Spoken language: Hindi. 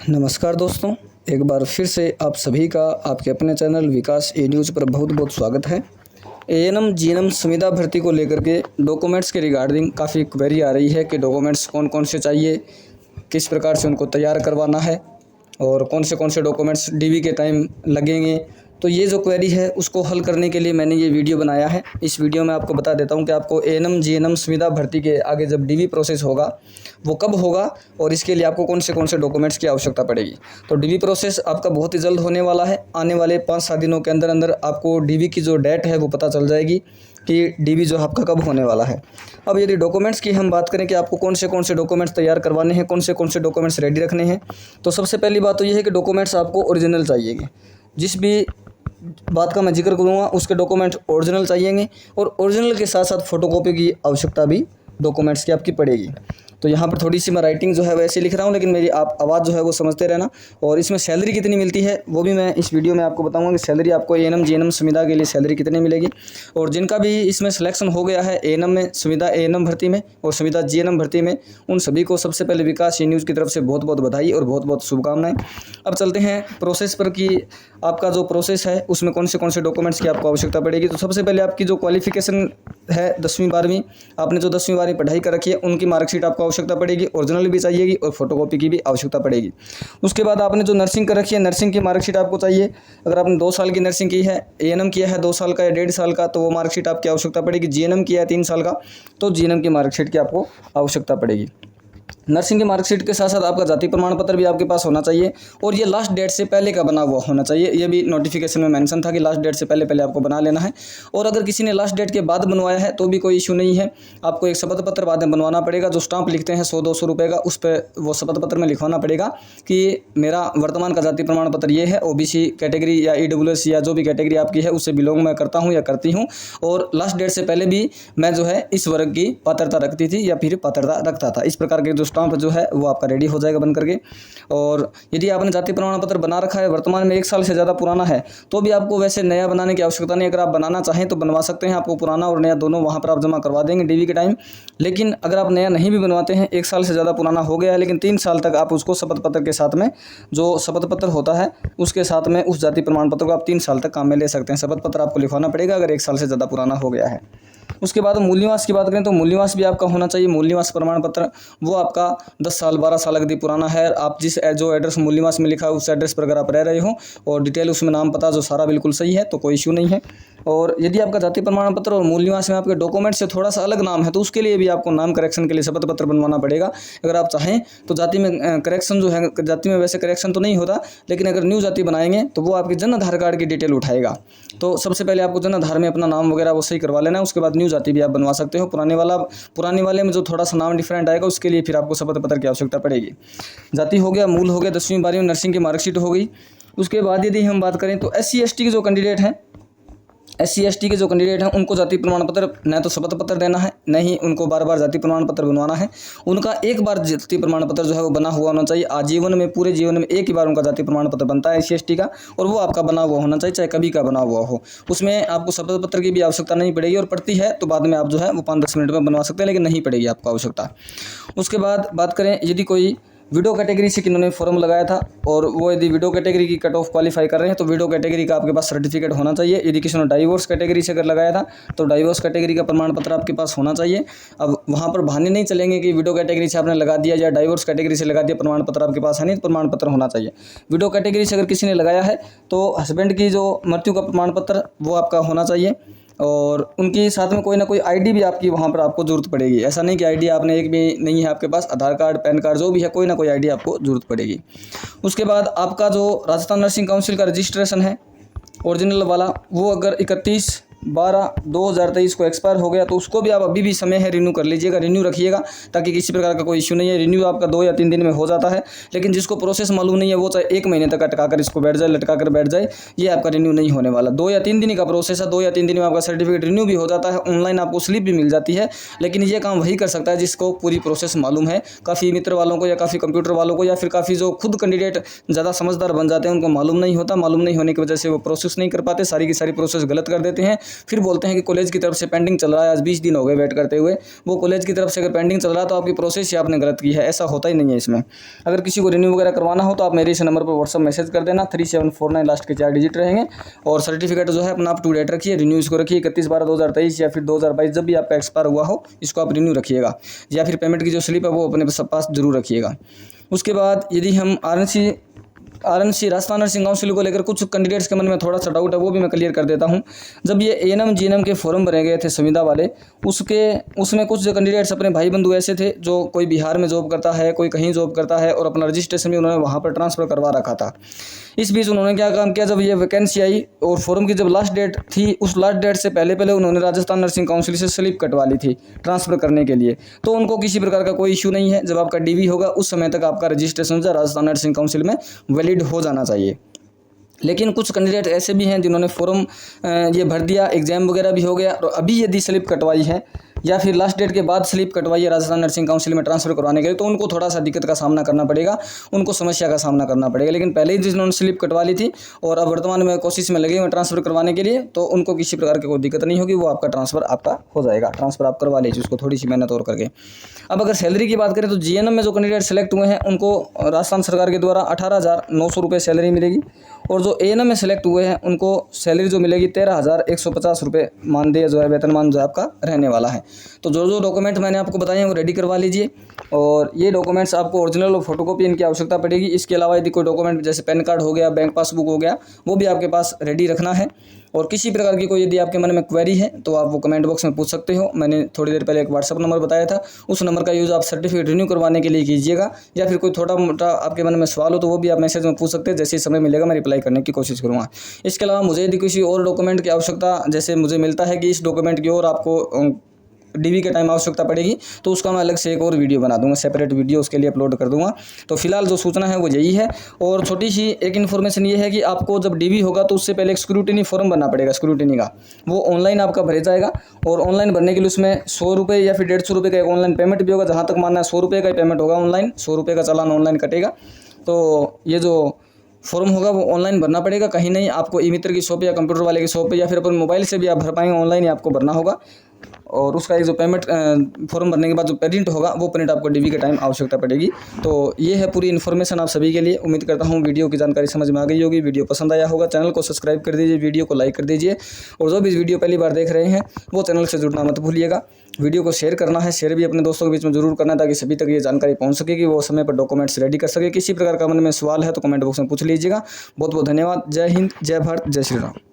नमस्कार दोस्तों, एक बार फिर से आप सभी का आपके अपने चैनल विकास ई न्यूज़ पर बहुत बहुत स्वागत है। एएनएम जीएनएम संविदा भर्ती को लेकर के डॉक्यूमेंट्स के रिगार्डिंग काफ़ी क्वेरी आ रही है कि डॉक्यूमेंट्स कौन कौन से चाहिए, किस प्रकार से उनको तैयार करवाना है और कौन से डॉक्यूमेंट्स डीवी के टाइम लगेंगे। तो ये जो क्वेरी है उसको हल करने के लिए मैंने ये वीडियो बनाया है। इस वीडियो में आपको बता देता हूँ कि आपको एएनएम जीएनएम संविदा भर्ती के आगे जब डीवी प्रोसेस होगा वो कब होगा और इसके लिए आपको कौन से डॉक्यूमेंट्स की आवश्यकता पड़ेगी। तो डीवी प्रोसेस आपका बहुत ही जल्द होने वाला है। आने वाले 5-7 दिनों के अंदर अंदर आपको डीवी की जो डेट है वो पता चल जाएगी कि डीवी जो आपका कब होने वाला है। अब यदि डॉक्यूमेंट्स की हम बात करें कि आपको कौन से डॉक्यूमेंट्स तैयार करवाने हैं, कौन से डॉक्यूमेंट्स रेडी रखने हैं, तो सबसे पहली बात तो ये है कि डॉक्यूमेंट्स आपको ओरिजिनल चाहिएंगे। जिस भी बात का मैं जिक्र करूँगा उसके डॉक्यूमेंट ओरिजिनल चाहिएंगे और ओरिजिनल के साथ साथ फ़ोटोकॉपी की आवश्यकता भी डॉक्यूमेंट्स की आपकी पड़ेगी। तो यहाँ पर थोड़ी सी मैं राइटिंग जो है वैसे लिख रहा हूँ, लेकिन मेरी आप आवाज़ जो है वो समझते रहना। और इसमें सैलरी कितनी मिलती है वो भी मैं इस वीडियो में आपको बताऊँगा कि सैलरी आपको एएनएम जीएनएम संविदा के लिए सैलरी कितनी मिलेगी। और जिनका भी इसमें सिलेक्शन हो गया है एएनएम में, संविदा एएनएम भर्ती में और संविदा जीएनएम भर्ती में, उन सभी को सबसे पहले विकास ई न्यूज़ की तरफ से बहुत बहुत बधाई और बहुत बहुत शुभकामनाएं। अब चलते हैं प्रोसेस पर कि आपका जो प्रोसेस है उसमें कौन से डॉक्यूमेंट्स की आपको आवश्यकता पड़ेगी। तो सबसे पहले आपकी जो क्वालिफिकेशन है 10वीं 12वीं, आपने जो 10वीं 12वीं पढ़ाई कर रखी है उनकी मार्कशीट आपको आवश्यकता पड़ेगी, ओरिजिनल भी चाहिएगी और फोटोकॉपी की भी आवश्यकता पड़ेगी। उसके बाद आपने जो नर्सिंग कर रखी है नर्सिंग की मार्कशीट आपको चाहिए। अगर आपने 2 साल की नर्सिंग की है, एएनएम किया है 2 साल का या 1.5 साल का, तो वो मार्कशीट आपकी आवश्यकता पड़ेगी। जीएनएम किया है 3 साल का तो जीएनएम की मार्कशीट की आपको आवश्यकता पड़ेगी। नर्सिंग की मार्कशीट के साथ साथ आपका जाति प्रमाण पत्र भी आपके पास होना चाहिए और ये लास्ट डेट से पहले का बना हुआ होना चाहिए। ये भी नोटिफिकेशन में मेंशन था कि लास्ट डेट से पहले आपको बना लेना है। और अगर किसी ने लास्ट डेट के बाद बनवाया है तो भी कोई इशू नहीं है, आपको एक शपथ पत्र बाद में बनवाना पड़ेगा। जो स्टाम्प लिखते हैं 100-200 रुपये का, उस पर वो शपथ पत्र में लिखवाना पड़ेगा कि मेरा वर्तमान का जाति प्रमाण पत्र ये है, ओबीसी कैटेगरी या ईडब्ल्यूएस या जो भी कैटेगरी आपकी है उससे बिलोंग मैं करता हूँ या करती हूँ, और लास्ट डेट से पहले भी मैं जो है इस वर्ग की पात्रता रखती थी या फिर पात्रता रखता था। इस प्रकार के जो स्टाम्प जो है वो आपका रेडी हो जाएगा बन करके। और यदि आपने जाति प्रमाण पत्र बना रखा है वर्तमान में 1 साल से ज़्यादा पुराना है तो भी आपको वैसे नया बनाने की आवश्यकता नहीं। अगर आप बनाना चाहें तो बनवा सकते हैं, आपको पुराना और नया दोनों वहाँ पर आप जमा करवा देंगे डीवी के टाइम। लेकिन अगर आप नया नहीं भी बनवाते हैं, 1 साल से ज़्यादा पुराना हो गया है लेकिन 3 साल तक आप उसको शपथ पत्र के साथ में, जो शपथ पत्र होता है उसके साथ में उस जाति प्रमाण पत्र को आप 3 साल तक काम में ले सकते हैं। शपथ पत्र आपको लिखवाना पड़ेगा अगर 1 साल से ज़्यादा पुराना हो गया है। उसके बाद मूल निवास की बात करें तो मूल निवास भी आपका होना चाहिए। मूल निवास प्रमाण पत्र वो आपका 10 साल 12 साल यदि पुराना है, आप जो एड्रेस मूल निवास में लिखा है उस एड्रेस पर अगर आप रह रहे हो और डिटेल उसमें नाम पता जो सारा बिल्कुल सही है तो कोई इशू नहीं है। और यदि आपका जाति प्रमाण पत्र और मूल निवास में आपके डॉक्यूमेंट से थोड़ा सा अलग नाम है तो उसके लिए भी आपको नाम करेक्शन के लिए शपथ पत्र बनवाना पड़ेगा। अगर आप चाहें तो जाति में करेक्शन जो है, जाति में वैसे करेक्शन तो नहीं होता, लेकिन अगर न्यू जाति बनाएंगे तो वो आपकी जन आधार कार्ड की डिटेल उठाएगा। तो सबसे पहले आपको जन आधार में अपना नाम वगैरह वो सही करवा लेना है, उसके बाद न्यू जाति भी आप बनवा सकते हो। पुराने वाले में जो थोड़ा सा नाम डिफरेंट आएगा उसके लिए फिर आपको शपथ पत्र की आवश्यकता पड़ेगी। जाति हो गया, मूल हो गया, 10वीं 12वीं नर्सिंग की मार्कशीट हो गई। उसके बाद यदि हम बात करें तो SC ST के जो कैंडिडेट हैं, SC ST के जो कैंडिडेट हैं उनको जाति प्रमाण पत्र न तो शपथ पत्र देना है, न ही उनको बार बार जाति प्रमाण पत्र बनवाना है। उनका एक बार जाति प्रमाण पत्र जो है वो बना हुआ होना चाहिए। आजीवन में, पूरे जीवन में एक ही बार उनका जाति प्रमाण पत्र बनता है SC ST का, और वो आपका बना हुआ होना चाहिए, चाहे कभी का बना हुआ हो। उसमें आपको शपथ पत्र की भी आवश्यकता नहीं पड़ेगी, और पड़ती है तो बाद में आप जो है वो 5-10 मिनट में बनवा सकते हैं, लेकिन नहीं पड़ेगी आपको आवश्यकता। उसके बाद बात करें यदि कोई वीडियो कैटेगरी से किन्होंने फॉर्म लगाया था और वो यदि वीडियो कैटेगरी की कट ऑफ क्वालिफाई कर रहे हैं तो वीडियो कैटेगरी का आपके पास सर्टिफिकेट होना चाहिए। यदि किसी ने डाइवोर्स कैटेगरी से अगर लगाया था तो डाइवोर्स कैटेगरी का प्रमाण पत्र आपके पास होना चाहिए। अब वहाँ पर बहाने नहीं चलेंगे कि वीडियो कैटेगरी से आपने लगा दिया या डाइवोर्स कैटेगरी से लगा दिया, प्रमाण पत्र आपके पास है नहीं, तो प्रमाण पत्र होना चाहिए। वीडियो कैटेगरी से अगर किसी ने लगाया है तो हस्बैंड की जो मृत्यु का प्रमाण पत्र वो आपका होना चाहिए, और उनके साथ में कोई ना कोई आईडी भी आपकी वहाँ पर आपको ज़रूरत पड़ेगी। ऐसा नहीं कि आईडी आपने एक भी नहीं है आपके पास, आधार कार्ड, पैन कार्ड जो भी है, कोई ना कोई आईडी आपको ज़रूरत पड़ेगी। उसके बाद आपका जो राजस्थान नर्सिंग काउंसिल का रजिस्ट्रेशन है ओरिजिनल वाला, वो अगर 31/12/2023 को एक्सपायर हो गया तो उसको भी आप अभी भी समय है रिन्यू कर लीजिएगा, रिन्यू रखिएगा, ताकि किसी प्रकार का कोई इश्यू नहीं है। रिन्यू आपका 2 या 3 दिन में हो जाता है, लेकिन जिसको प्रोसेस मालूम नहीं है वो चाहे 1 महीने तक अटका कर इसको बैठ जाए, लटका कर बैठ जाए, ये आपका रिन्यू नहीं होने वाला। 2 या 3 दिन का प्रोसेस है, 2 या 3 दिन में आपका सर्टिफिकेट रिन्यू भी हो जाता है, ऑनलाइन आपको स्लिप भी मिल जाती है। लेकिन ये काम वही कर सकता है जिसको पूरी प्रोसेस मालूम है। काफ़ी मित्र वालों को या काफ़ी कंप्यूटर वालों को या फिर काफ़ी जो खुद कैंडिडेट ज़्यादा समझदार बन जाते हैं उनको मालूम नहीं होता। मालूम नहीं होने की वजह से वो प्रोसेस नहीं कर पाते, सारी की सारी प्रोसेस गलत कर देते हैं फिर बोलते हैं कि कॉलेज की तरफ से पेंडिंग चल रहा है, आज 20 दिन हो गए वेट करते हुए। वो कॉलेज की तरफ से अगर पेंडिंग चल रहा है तो आपकी प्रोसेस ही आपने गलत की है, ऐसा होता ही नहीं है इसमें। अगर किसी को रिन्यू वगैरह करवाना हो तो आप मेरे इस नंबर पर व्हाट्सअप मैसेज कर देना, 3749 लास्ट के 4 डिजिट रहेंगे। और सर्टिफिकेट जो है अपना अप टू डेट रखिए, रिन्यू इसको रखिए 31/12/2023 या फिर 2022 जब भी आपका एक्सपायर हुआ हो इसको आप रिन्यू रखिएगा, या फिर पेमेंट की जो स्लिप है वो अपने पास जरूर रखिएगा। उसके बाद यदि हम आरएनसी राजस्थान नर्सिंग काउंसिल को लेकर कुछ कैंडिडेट्स के मन में थोड़ा सा डाउट है, वो भी मैं क्लियर कर देता हूं। जब ये एएनएम जीएनएम के फॉर्म भरे गए थे संविदा वाले, उसमें कुछ जो कैंडिडेट्स अपने भाई बंधु ऐसे थे जो कोई बिहार में जॉब करता है, कोई कहीं जॉब करता है और अपना रजिस्ट्रेशन भी उन्होंने वहाँ पर ट्रांसफ़र करवा रखा था। इस बीच उन्होंने क्या काम किया, जब ये वैकेंसी आई और फॉर्म की जब लास्ट डेट थी, उस लास्ट डेट से पहले उन्होंने राजस्थान नर्सिंग काउंसिल से स्लिप कटवा ली थी ट्रांसफ़र करने के लिए। तो उनको किसी प्रकार का कोई इशू नहीं है, जब आपका डीवी होगा उस समय तक आपका रजिस्ट्रेशन जो राजस्थान नर्सिंग काउंसिल में वैलिड हो जाना चाहिए। लेकिन कुछ कैंडिडेट ऐसे भी हैं जिन्होंने फॉर्म ये भर दिया, एग्जाम वगैरह भी हो गया और अभी यदि स्लिप कटवाई है या फिर लास्ट डेट के बाद स्लिप कटवाई है राजस्थान नर्सिंग काउंसिल में ट्रांसफ़र करवाने के लिए, तो उनको थोड़ा सा दिक्कत का सामना करना पड़ेगा, उनको समस्या का सामना करना पड़ेगा। लेकिन पहले ही जिन्होंने स्लिप कटवा ली थी और अब वर्तमान में कोशिश में लगे हुए ट्रांसफ़र करवाने के लिए, तो उनको किसी प्रकार की कोई दिक्कत नहीं होगी, वो आपका ट्रांसफ़र आपका हो जाएगा। ट्रांसफ़र आप करवा लीजिए उसको थोड़ी सी मेहनत और करके। अब अगर सैलरी की बात करें तो जीएनएम में जो कैंडिडेट सेलेक्ट हुए हैं उनको राजस्थान सरकार के द्वारा 18,900 रुपये सैलरी मिलेगी, और जो एएनएम में सेलेक्ट हुए हैं उनको सैलरी जो मिलेगी 13,150 रुपये मानदेय जो है, वेतनमान जो आपका रहने वाला है। तो जो डॉक्यूमेंट मैंने आपको बताए हैं वो रेडी करवा लीजिए, और ये डॉक्यूमेंट्स आपको ओरिजिनल और फोटोकॉपी इनकी आवश्यकता पड़ेगी। इसके अलावा यदि कोई डॉक्यूमेंट जैसे पैन कार्ड हो गया, बैंक पासबुक हो गया, वो भी आपके पास रेडी रखना है। और किसी प्रकार की कोई यदि आपके मन में क्वेरी है तो आप वो कमेंट बॉक्स में पूछ सकते हो। मैंने थोड़ी देर पहले एक व्हाट्सअप नंबर बताया था, उस नंबर का यूज़ आप सर्टिफिकेट रिन्यू करवाने के लिए कीजिएगा, या फिर कोई थोड़ा मोटा आपके मन में सवाल हो तो वो भी आप मैसेज में पूछ सकते हैं। जैसे समय मिलेगा मैं रिप्लाई करने की कोशिश करूँगा। इसके अलावा मुझे यदि किसी और डॉक्यूमेंट की आवश्यकता, जैसे मुझे मिलता है कि इस डॉक्यूमेंट की और आपको डीवी के टाइम आवश्यकता पड़ेगी, तो उसका मैं अलग से एक और वीडियो बना दूंगा, सेपरेट वीडियो उसके लिए अपलोड कर दूंगा। तो फिलहाल जो सूचना है वो यही है। और छोटी सी एक इन्फॉर्मेशन ये है कि आपको जब डीवी होगा तो उससे पहले एक स्क्रूटिनी फॉर्म भरना पड़ेगा, स्क्रूटिनी का, वो ऑनलाइन आपका भरे जाएगा। और ऑनलाइन भरने के लिए उसमें 100 रुपये या फिर 150 रुपये का एक ऑनलाइन पेमेंट भी होगा। जहाँ तक मानना है 100 रुपये का पेमेंट होगा ऑनलाइन, 100 रुपये का चालान ऑनलाइन कटेगा। तो ये जो फॉर्म होगा वो ऑनलाइन भरना पड़ेगा, कहीं नहीं आपको ई मित्र की शॉप या कंप्यूटर वाले की शॉप पे या फिर अपन मोबाइल से भी आप भर पाएंगे, ऑनलाइन ही आपको भरना होगा। और उसका एक जो पेमेंट फॉर्म भरने के बाद जो प्रिंट होगा वो प्रिंट आपको डीवी के टाइम आवश्यकता पड़ेगी। तो ये है पूरी इन्फॉर्मेशन आप सभी के लिए। उम्मीद करता हूँ वीडियो की जानकारी समझ में आ गई होगी, वीडियो पसंद आया होगा। चैनल को सब्सक्राइब कर दीजिए, वीडियो को लाइक कर दीजिए, और जो भी इस वीडियो पहली बार देख रहे हैं वो चैनल से जुड़ना मत भूलिएगा। वीडियो को शेयर करना है, शेयर भी अपने दोस्तों के बीच में जरूर करना है ताकि सभी तक ये जानकारी पहुंच सके कि वो समय पर डॉक्यूमेंट्स रेडी कर सके। किसी प्रकार का मन में सवाल है तो कमेंट बॉक्स में पूछ लीजिएगा। बहुत बहुत धन्यवाद। जय हिंद, जय भारत, जय श्री राम।